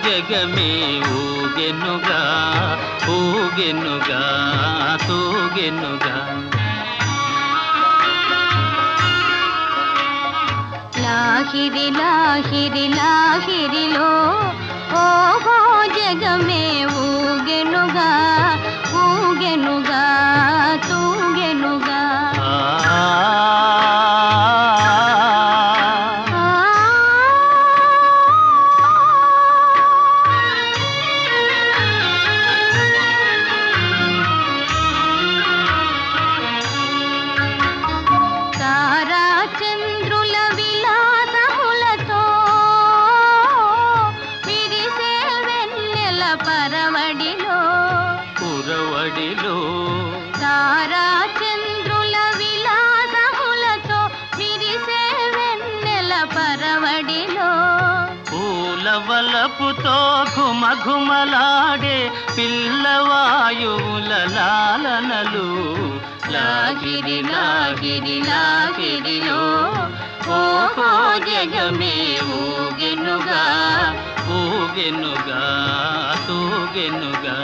జగమే ఊగెనుగా ఊగెనుగా తూగెనుగా లాహిరి లాహిరి లాహిరిలో ఓహో జగమే ఊగెనుగా ఊగెనుగా తూగెనుగా తారా చంద్రుల విలాసములతో విరిసే వెన్నెల పరవడిలో పూలవలపుతో ఘుమఘుమలాడే పిల్లవాయువుల లాలనలు లాగిరి లాగిరి లాగిరిలో ఓహో జగమే ఊగెనుగా ఊగెనుగా తూగెనుగా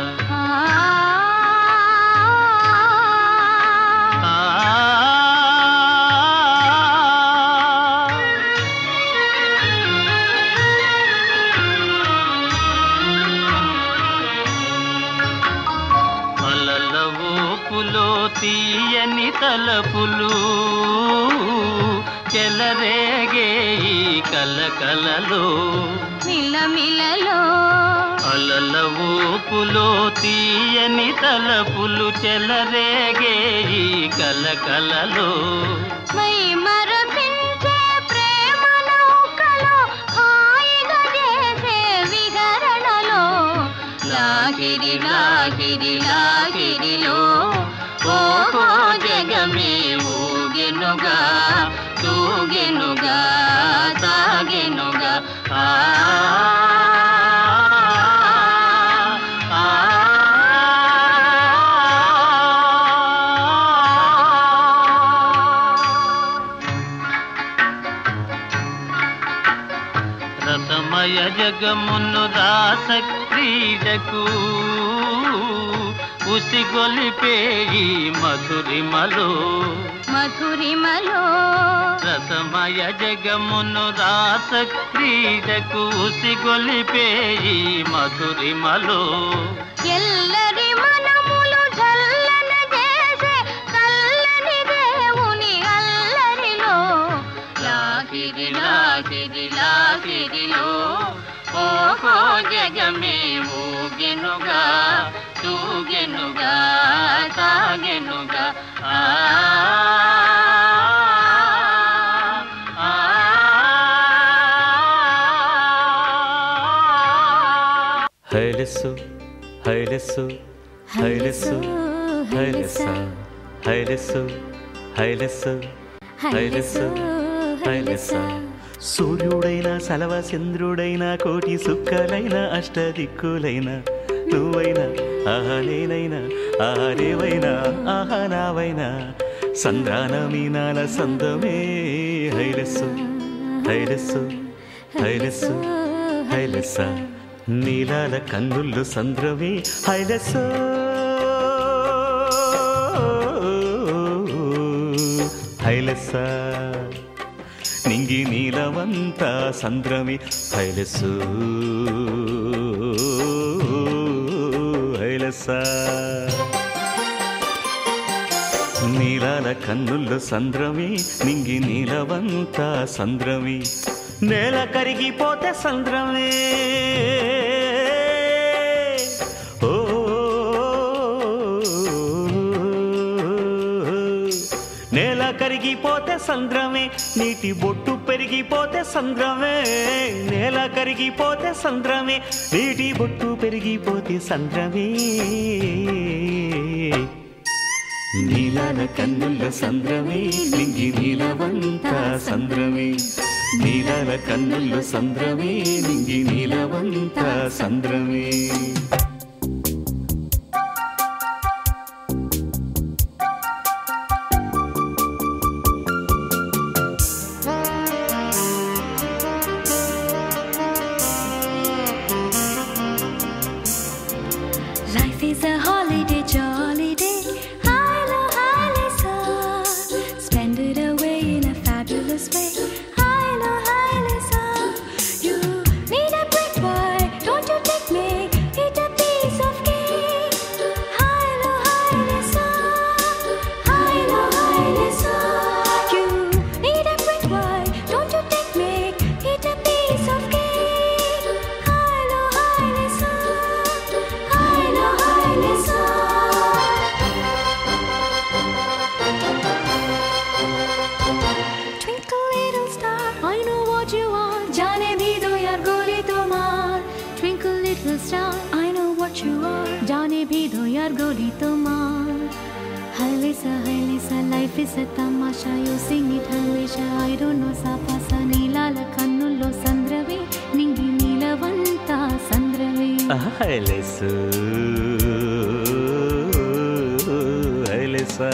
తీయని తలపులు చెలరేగే ఈ కలకలలో మిలమిలలో అలల ఊపులో తీయని తలపులు చెలరేగే ఈ కలకలలో మై మరపించే ప్రేమ నౌకలో హాయిగా చేసే విహరణలో లాగిరి లాగిరి లాగిరిలో ఓహో జగమే ఊగెనుగా తూగెనుగా తాగెనుగా రసమయ జగమును రాస క్రీడకు ఉసిగొలిపే ఈ మధురిమలో మధురిమలో రసమయ జగమును రాస క్రీడకు ఉసిగొలిపే ఈ మధురిమలో ఎల్లరి మనములు చల్లన చేసే చల్లని దేవుని అల్లరిలో లాగిరి లాగిరి లాగిరిలో ఓహో జగమే ఊగెనుగా తూగెనుగా తాగెనుగా హైలెస్సు హైలెస్సు హైలెస్సు హైలెస్సా హైలెస్సు హైలెస్సు హైలెస్సు హైలెస్సా సూర్యుడైన సలవ చంద్రుడైన కోటి సుక్కలైన అష్టదిక్కులైన నువ్వైనా ఆహా నేనైనా ఆహా రేవైనా ఆహా నావైనా సంద్రాన మీనాల సందమే హైలెస్సు హైలెస్సు హైలెస్సు హైలెస్సా నీలాల కన్నుళ్ళు సంద్రమే హైలెస్సు హైలెస్సా నింగి నీలవంతా సంద్రమే హైలెస్సు హైలెస్సా నీలాల కన్నుల్లో సంద్రమే నింగి నీలవంతా సంద్రమే నేల కరిగిపోతే సంద్రమే నేల కరిగిపోతే సంద్రమే నీటి బొట్టు పెరిగిపోతే సంద్రమే నేల కరిగిపోతే సంద్రమే నీటి బొట్టు పెరిగిపోతే సంద్రమే నీలాల కన్నుల సంద్రమే నింగి నీలవంతా సంద్రమే నీలాల కన్నుల సంద్రమే నింగి నీలవంతా సంద్రమే Life is a holiday, jolly day. Hilo, Hilesa. Spend it away in a fabulous way. Hilo, Hilesa. You need a break, boy. Don't you take me? Eat a piece of cake. Hilo, Hilesa. Hilo, Hilesa. You need a break, boy. Don't you take me? Eat a piece of cake. Hilo, Hilesa. Hilo, Hilesa. Twinkle little star, I know what you are. जाने भी दो यार गोली तो मार. Twinkle little star, I know what you are. जाने भी दो यार गोली तो मार. Hilesa, Hilesa, life is a tamasha. You sing it Hilesa, I don't know sapasa. నీలాల కన్నుల్లో సంద్రవే నింగి నీలవంత సంద్రవే. హైలేసు హైలేసా